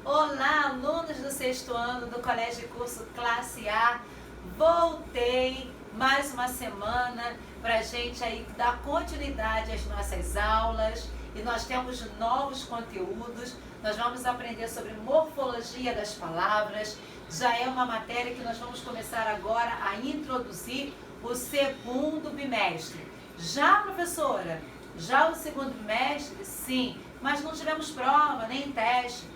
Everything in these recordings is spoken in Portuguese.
Olá, alunos do sexto ano do Colégio Curso Classe A. Voltei mais uma semana para a gente aí dar continuidade às nossas aulas e nós temos novos conteúdos. Nós vamos aprender sobre morfologia das palavras. Já é uma matéria que nós vamos começar agora a introduzir o segundo bimestre. Já, professora? Já o segundo bimestre? Sim, mas não tivemos prova nem teste.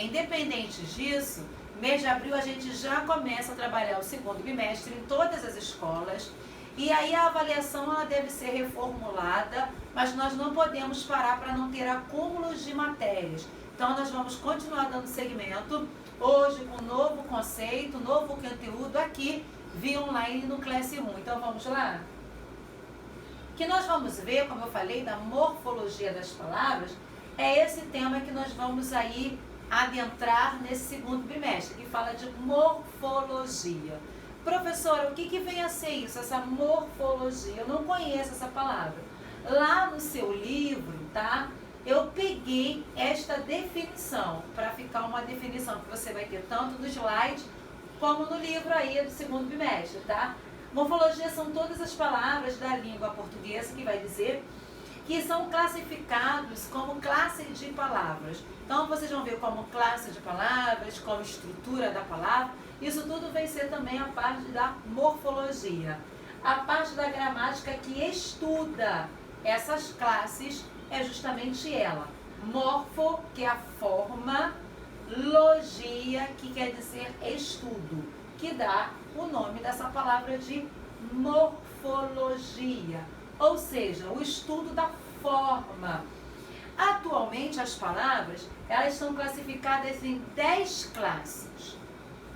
Independente disso, mês de abril a gente já começa a trabalhar o segundo bimestre em todas as escolas. E aí a avaliação ela deve ser reformulada, mas nós não podemos parar para não ter acúmulos de matérias. Então nós vamos continuar dando segmento, hoje com novo conceito, novo conteúdo aqui, via online no Classe 1. Então vamos lá? Que nós vamos ver, como eu falei, da morfologia das palavras, é esse tema que nós vamos aí adentrar nesse segundo bimestre, que fala de morfologia. Professora, o que vem a ser isso, essa morfologia? Eu não conheço essa palavra. Lá no seu livro, tá? Eu peguei esta definição, para ficar uma definição que você vai ter tanto no slide, como no livro aí do segundo bimestre, tá? Morfologia são todas as palavras da língua portuguesa que vai dizer que são classificados como classe de palavras. Então, vocês vão ver como classe de palavras, como estrutura da palavra. Isso tudo vai ser também a parte da morfologia. A parte da gramática que estuda essas classes é justamente ela. Morfo, que é a forma, logia, que quer dizer estudo, que dá o nome dessa palavra de morfologia. Ou seja, o estudo da forma. Atualmente, as palavras, elas são classificadas em 10 classes.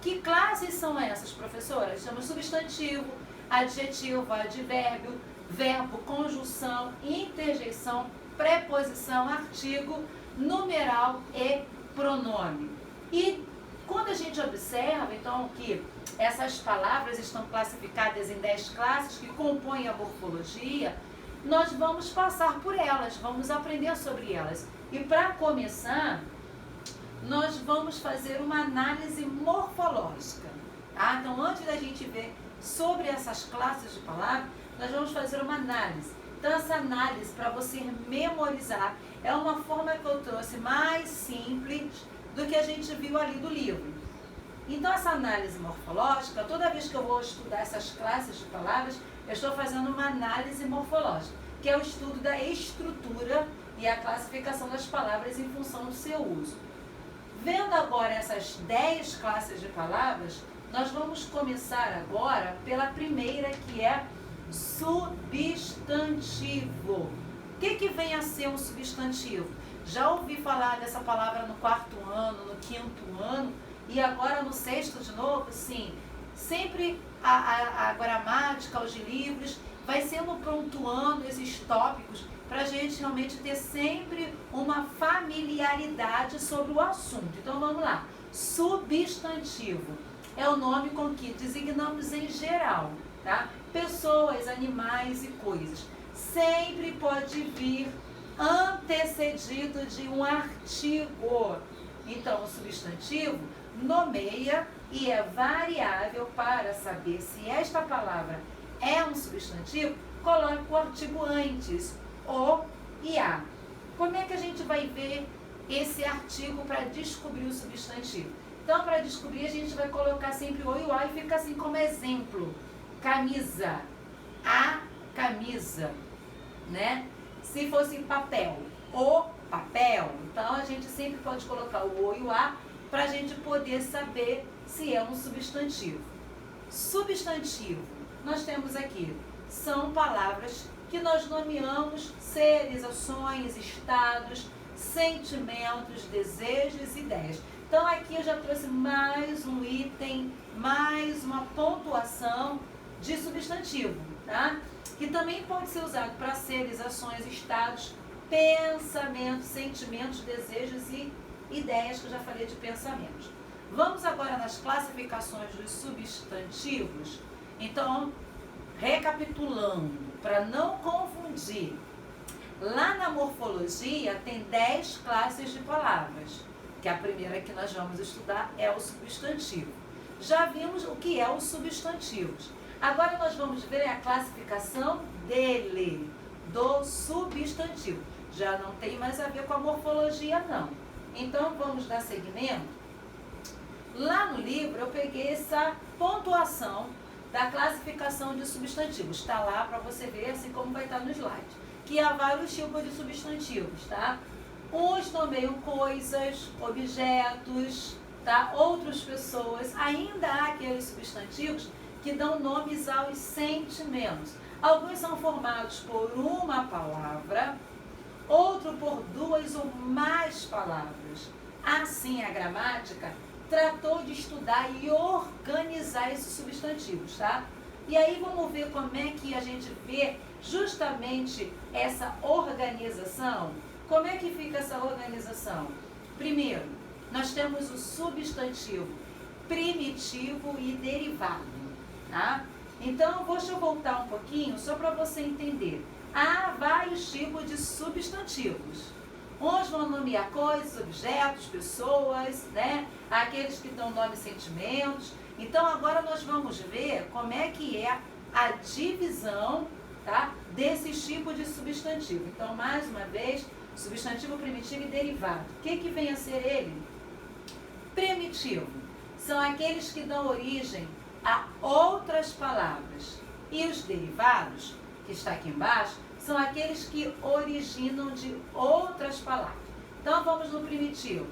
Que classes são essas, professora? Chama substantivo, adjetivo, advérbio, verbo, conjunção, interjeição, preposição, artigo, numeral e pronome. E quando a gente observa, então, que essas palavras estão classificadas em 10 classes que compõem a morfologia, nós vamos passar por elas, vamos aprender sobre elas. E para começar, nós vamos fazer uma análise morfológica. Tá? Então, antes da gente ver sobre essas classes de palavras, nós vamos fazer uma análise. Então, essa análise, para você memorizar, é uma forma que eu trouxe mais simples do que a gente viu ali do livro. Então, essa análise morfológica, toda vez que eu vou estudar essas classes de palavras, eu estou fazendo uma análise morfológica, que é o estudo da estrutura e a classificação das palavras em função do seu uso. Vendo agora essas 10 classes de palavras, nós vamos começar agora pela primeira, que é substantivo. O que vem a ser um substantivo? Já ouvi falar dessa palavra no 4º ano, no 5º ano, e agora no 6º de novo? Sim. Sempre a gramática, os livros, vai sendo pontuando esses tópicos para a gente realmente ter sempre uma familiaridade sobre o assunto. Então vamos lá. Substantivo é o nome com que designamos em geral, tá? Pessoas, animais e coisas. Sempre pode vir antecedido de um artigo. Então, o substantivo nomeia e é variável para saber se esta palavra é um substantivo, coloque o artigo antes, o e a. Como é que a gente vai ver esse artigo para descobrir o substantivo? Então, para descobrir, a gente vai colocar sempre o e o a e fica assim como exemplo. Camisa, a camisa, né? Se fosse papel, o papel. Então, a gente sempre pode colocar o o e o a para a gente poder saber se é um substantivo. Substantivo, nós temos aqui, são palavras que nós nomeamos seres, ações, estados, sentimentos, desejos e ideias. Então, aqui eu já trouxe mais um item, mais uma pontuação de substantivo, tá? Que também pode ser usado para seres, ações, estados, pensamentos, sentimentos, desejos e ideias, que eu já falei de pensamentos. Vamos agora nas classificações dos substantivos. Então, recapitulando, para não confundir, lá na morfologia tem 10 classes de palavras. que a primeira que nós vamos estudar é o substantivo. Já vimos o que é os substantivos. Agora nós vamos ver a classificação dele, do substantivo. Já não tem mais a ver com a morfologia, não. Então, vamos dar seguimento. Lá no livro, eu peguei essa pontuação da classificação de substantivos. Está lá para você ver, assim como vai estar no slide. Que há vários tipos de substantivos, tá? Uns nomeiam coisas, objetos, tá? Outras pessoas. Ainda há aqueles substantivos que dão nomes aos sentimentos. Alguns são formados por uma palavra, outro por duas ou mais palavras. Assim, a gramática tratou de estudar e organizar esses substantivos, tá? E aí vamos ver como é que a gente vê justamente essa organização. Como é que fica essa organização? Primeiro, nós temos o substantivo primitivo e derivado, tá? Então, deixa eu voltar um pouquinho só para você entender. Há vários tipos de substantivos. Uns vão nomear coisas, objetos, pessoas, né? Aqueles que dão nome e sentimentos. Então, agora nós vamos ver como é que é a divisão, tá? Desses tipos de substantivo. Então, mais uma vez, substantivo primitivo e derivado. O que vem a ser ele? Primitivo. São aqueles que dão origem a outras palavras. E os derivados, que está aqui embaixo, são aqueles que originam de outras palavras. Então, vamos no primitivo.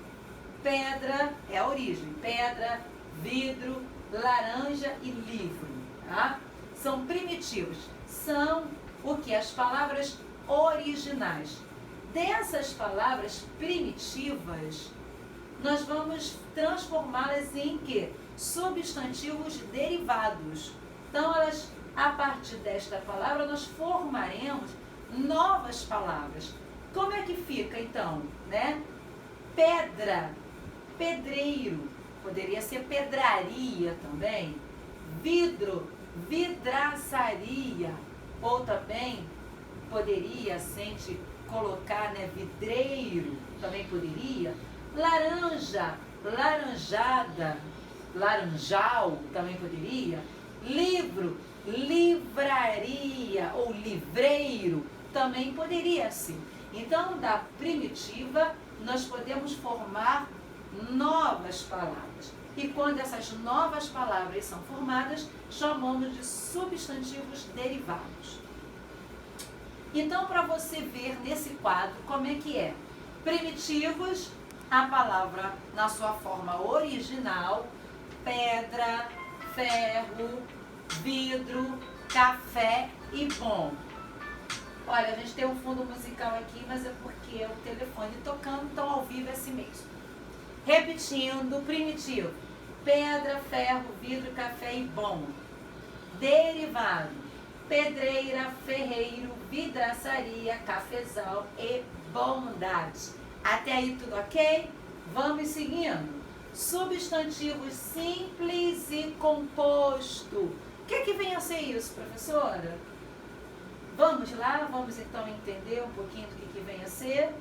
Pedra é a origem. Pedra, vidro, laranja e livro. Tá? São primitivos. São o que? As palavras originais. Dessas palavras primitivas, nós vamos transformá-las em quê? Substantivos derivados. Então, a partir desta palavra, nós formaremos novas palavras. Como é que fica, então, né? Pedra, pedreiro, poderia ser pedraria também. Vidro, vidraçaria, ou também poderia, se a gente colocar, né, vidreiro, também poderia. Laranja, laranjada, laranjal, também poderia. Livro, livraria ou livreiro, também poderia ser. Então, da primitiva, nós podemos formar novas palavras. E quando essas novas palavras são formadas, chamamos de substantivos derivados. Então, para você ver nesse quadro como é que é. Primitivos, a palavra na sua forma original, pedra, ferro, vidro, café e bom. Olha, a gente tem um fundo musical aqui, mas é porque é o telefone tocando, então ao vivo é assim mesmo. Repetindo, primitivo. Pedra, ferro, vidro, café e bom. Derivado. Pedreira, ferreiro, vidraçaria, cafezal e bondade. Até aí tudo ok? Vamos seguindo. Substantivos simples e composto. O que vem a ser isso, professora? Vamos lá, vamos então entender um pouquinho do que vem a ser.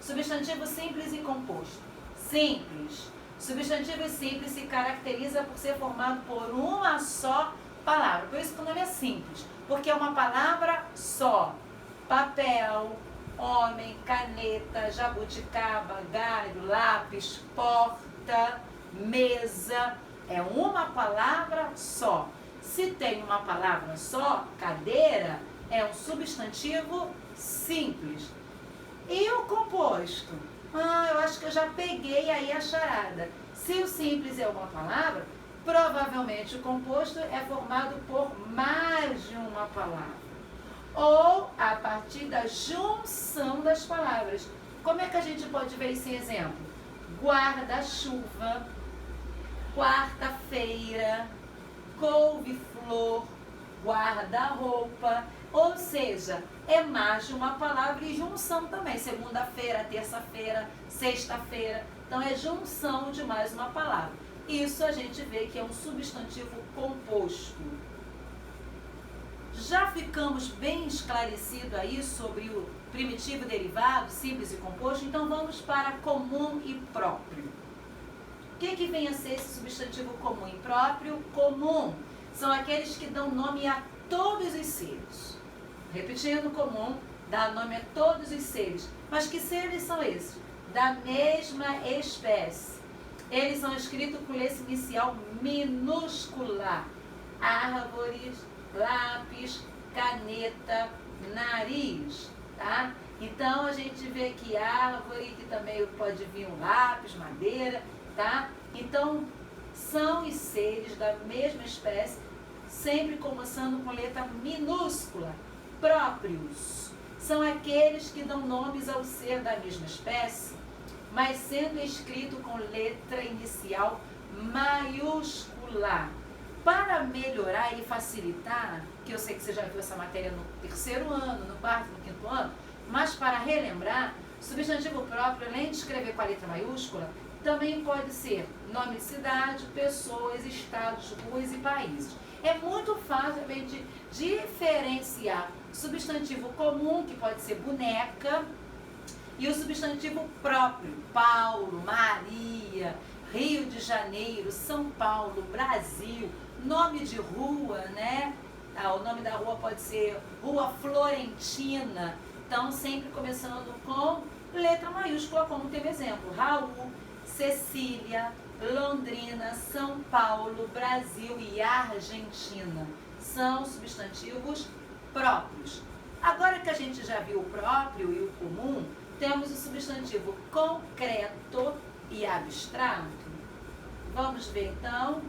Substantivo simples e composto. Simples. Substantivo simples se caracteriza por ser formado por uma só palavra. Por isso que o nome é simples, porque é uma palavra só. Papel, homem, caneta, jabuticaba, galho, lápis, porta, mesa. É uma palavra só. Se tem uma palavra só, cadeira, é um substantivo simples. E o composto? Eu acho que eu já peguei aí a charada. Se o simples é uma palavra, provavelmente o composto é formado por mais de uma palavra. Ou a partir da junção das palavras. Como é que a gente pode ver esse exemplo? Guarda-chuva, quarta-feira, couve-flor, guarda-roupa. Ou seja, é mais de uma palavra e junção também. Segunda-feira, terça-feira, sexta-feira. Então, é junção de mais uma palavra. Isso a gente vê que é um substantivo composto. Já ficamos bem esclarecidos aí sobre o primitivo derivado, simples e composto, então vamos para comum e próprio. O que vem a ser esse substantivo comum e próprio? Comum são aqueles que dão nome a todos os seres. Repetindo, comum dá nome a todos os seres. Mas que seres são esses? Da mesma espécie. Eles são escritos com letra inicial minúscula. Árvores, lápis, caneta, nariz, tá? Então a gente vê que árvore, que também pode vir um lápis, madeira, tá? Então são os seres da mesma espécie, sempre começando com letra minúscula. Próprios são aqueles que dão nomes ao ser da mesma espécie, mas sendo escrito com letra inicial maiúscula. Para melhorar e facilitar, que eu sei que você já viu essa matéria no terceiro ano, no quarto, no quinto ano, mas para relembrar, substantivo próprio, além de escrever com a letra maiúscula, também pode ser nome de cidade, pessoas, estados, ruas e países. É muito fácil a gente diferenciar substantivo comum, que pode ser boneca, e o substantivo próprio, Paulo, Maria, Rio de Janeiro, São Paulo, Brasil, nome de rua, né? O nome da rua pode ser Rua Florentina. Então, sempre começando com letra maiúscula, como tem exemplo. Raul, Cecília, Londrina, São Paulo, Brasil e Argentina. São substantivos próprios. Agora que a gente já viu o próprio e o comum, temos o substantivo concreto e abstrato. Vamos ver então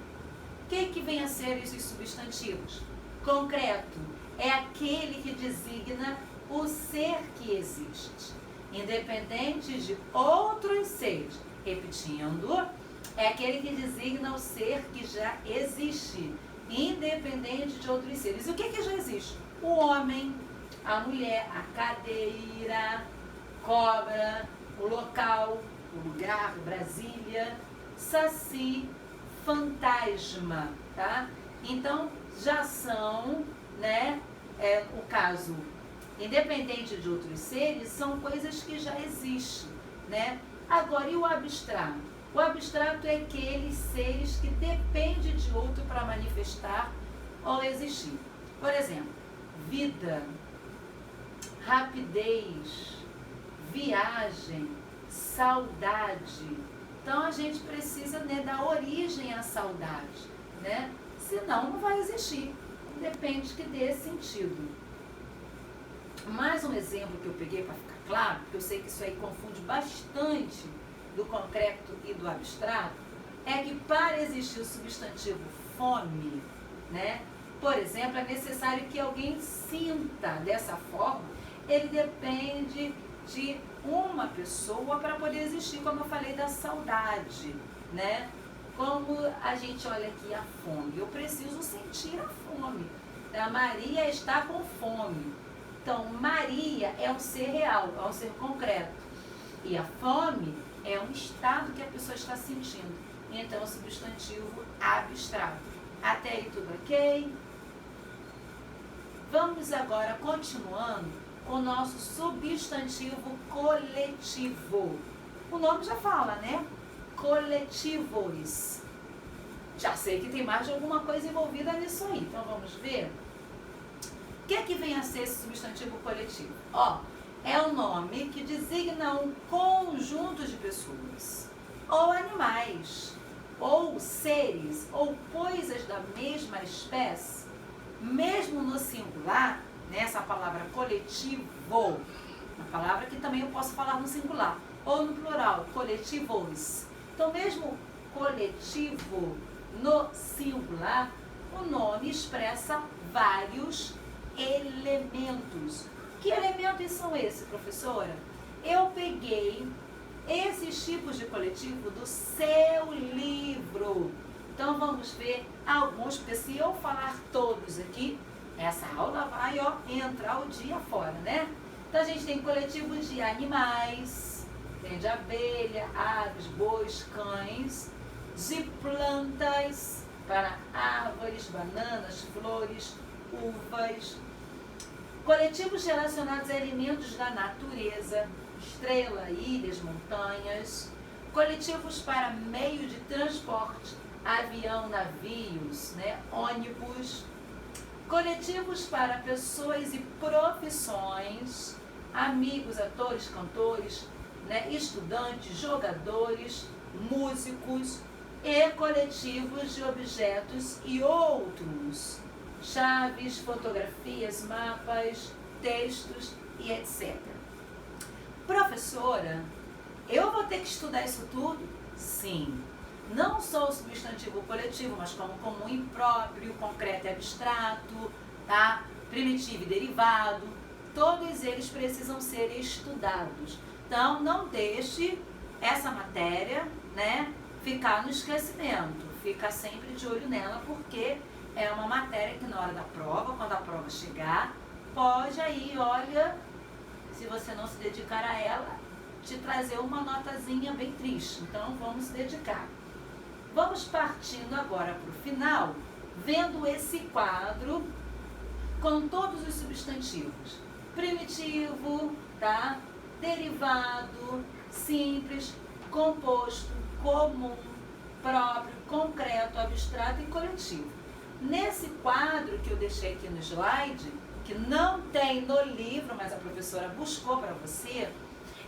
o que vem a ser esses substantivos. Concreto é aquele que designa o ser que existe, independente de outros seres. Repetindo, é aquele que designa o ser que já existe, independente de outros seres. E o que já existe? O homem, a mulher, a cadeira, cobra, o local, o lugar, Brasília, saci, fantasma, tá? Então, já são, né, o caso, independente de outros seres, são coisas que já existem, né? Agora, e o abstrato? O abstrato é aqueles seres que dependem de outro para manifestar ou existir. Por exemplo, vida, rapidez, viagem, saudade. Então a gente precisa, né, dar origem à saudade, né? Senão não vai existir. Depende que dê sentido. Mais um exemplo que eu peguei para ficar claro, porque eu sei que isso aí confunde bastante do concreto e do abstrato, é que para existir o substantivo fome, né? Por exemplo, é necessário que alguém sinta dessa forma. Ele depende de uma pessoa para poder existir, como eu falei da saudade, né? Como a gente olha aqui a fome, eu preciso sentir a fome. A Maria está com fome. Então, Maria é um ser real, é um ser concreto. E a fome é um estado que a pessoa está sentindo. Então, é um substantivo abstrato. Até aí tudo ok? Vamos agora, continuando, com o nosso substantivo coletivo. O nome já fala, né? Coletivos. Já sei que tem mais de alguma coisa envolvida nisso aí. Então, vamos ver? O que vem a ser esse substantivo coletivo? É um nome que designa um conjunto de pessoas, ou animais, ou seres, ou coisas da mesma espécie, mesmo no singular, nessa palavra coletivo, uma palavra que também eu posso falar no singular, ou no plural, coletivos. Então, mesmo coletivo no singular, o nome expressa vários elementos. Que elementos são esses, professora? Eu peguei esses tipos de coletivo do seu livro. Então, vamos ver alguns, porque se eu falar todos aqui, essa aula vai entrar o dia fora, né? Então, a gente tem coletivos de animais, tem de abelha, aves, bois, cães, de plantas, para árvores, bananas, flores, uvas. Coletivos relacionados a elementos da natureza, estrela, ilhas, montanhas. Coletivos para meio de transporte, avião, navios, ônibus. Coletivos para pessoas e profissões, amigos, atores, cantores, estudantes, jogadores, músicos, e coletivos de objetos e outros, chaves, fotografias, mapas, textos e etc. Professora, eu vou ter que estudar isso tudo? Sim. Não só o substantivo coletivo, mas como comum e próprio, concreto e abstrato, tá? Primitivo e derivado, todos eles precisam ser estudados. Então, não deixe essa matéria, ficar no esquecimento. Fica sempre de olho nela, porque é uma matéria que na hora da prova, quando a prova chegar, pode aí, olha, se você não se dedicar a ela, te trazer uma notazinha bem triste. Então, vamos se dedicar. Vamos partindo agora para o final, vendo esse quadro com todos os substantivos. Primitivo, tá? Derivado, simples, composto, comum, próprio, concreto, abstrato e coletivo. Nesse quadro que eu deixei aqui no slide, que não tem no livro, mas a professora buscou para você,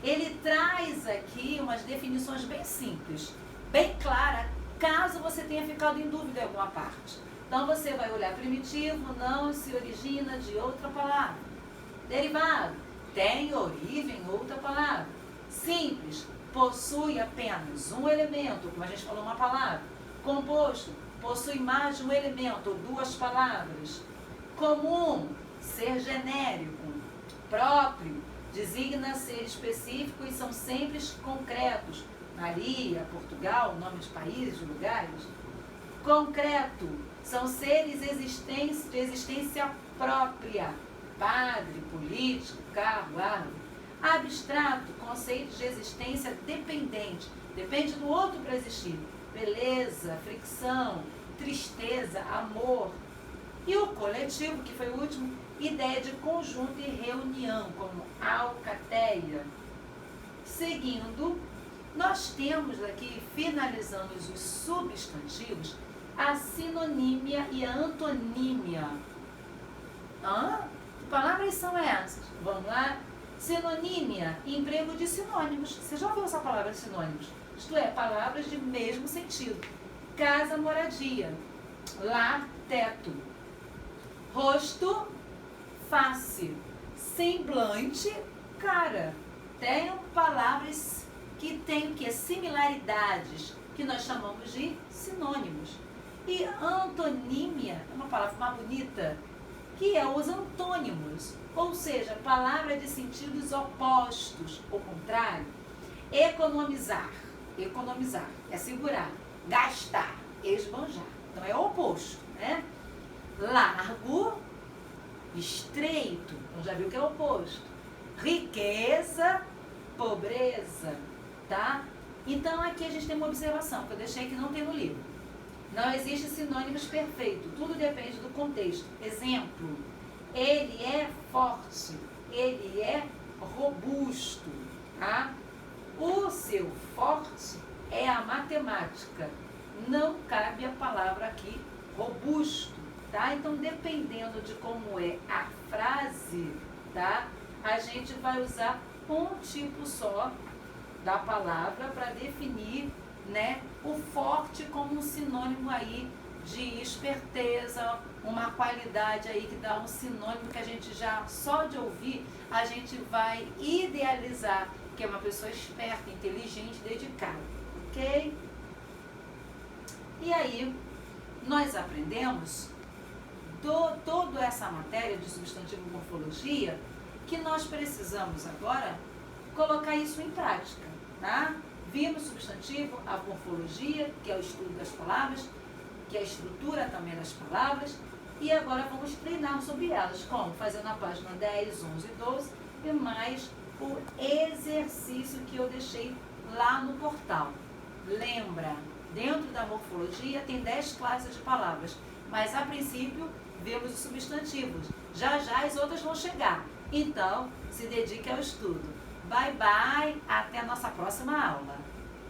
ele traz aqui umas definições bem simples, bem claras, caso você tenha ficado em dúvida em alguma parte. Então você vai olhar primitivo, não se origina de outra palavra. Derivado, tem origem em outra palavra. Simples, possui apenas um elemento, como a gente falou, uma palavra. Composto, possui mais de um elemento ou duas palavras. Comum, ser genérico. Próprio, designa ser específico e são sempre concretos. Maria, Portugal, nome de países, de lugares. Concreto, são seres de existência própria. Padre, político, carro, árvore. Abstrato, conceito de existência dependente. Depende do outro para existir. Beleza, fricção, tristeza, amor. E o coletivo, que foi o último, ideia de conjunto e reunião, como alcateia. Seguindo, nós temos aqui, finalizando os substantivos, a sinonímia e a antonímia. Que palavras são essas? Vamos lá? Sinonímia, emprego de sinônimos. Você já ouviu essa palavra sinônimos? Isto é, palavras de mesmo sentido. Casa, moradia. Lar, teto. Rosto, face. Semblante, cara. Tem palavras que têm o quê? Similaridades, que nós chamamos de sinônimos. E antonímia é uma palavra mais bonita, que é os antônimos, ou seja, palavra de sentidos opostos, ou contrário. Economizar, economizar, é segurar. Gastar, esbanjar. Então é o oposto, Largo, estreito, então já viu que é o oposto. Riqueza, pobreza, tá? Então aqui a gente tem uma observação, que eu deixei que não tem no livro. Não existe sinônimos perfeitos, tudo depende do contexto. Exemplo, ele é forte, ele é robusto, tá? O seu forte é a matemática, não cabe a palavra aqui robusto, tá? Então, dependendo de como é a frase, tá? A gente vai usar um tipo só da palavra para definir, o forte como um sinônimo aí de esperteza, uma qualidade aí que dá um sinônimo que a gente já, só de ouvir, a gente vai idealizar que é uma pessoa esperta, inteligente, dedicada, ok? E aí, nós aprendemos toda essa matéria de substantivo e morfologia, que nós precisamos agora colocar isso em prática, tá? Vimos substantivo, a morfologia, que é o estudo das palavras, que é a estrutura também das palavras, e agora vamos treinar sobre elas, como? Fazendo a página 10, 11 e 12, e mais o exercício que eu deixei lá no portal. Lembra, dentro da morfologia tem 10 classes de palavras, mas a princípio vemos os substantivos. Já já as outras vão chegar. Então, se dedique ao estudo. Bye, bye. Até a nossa próxima aula.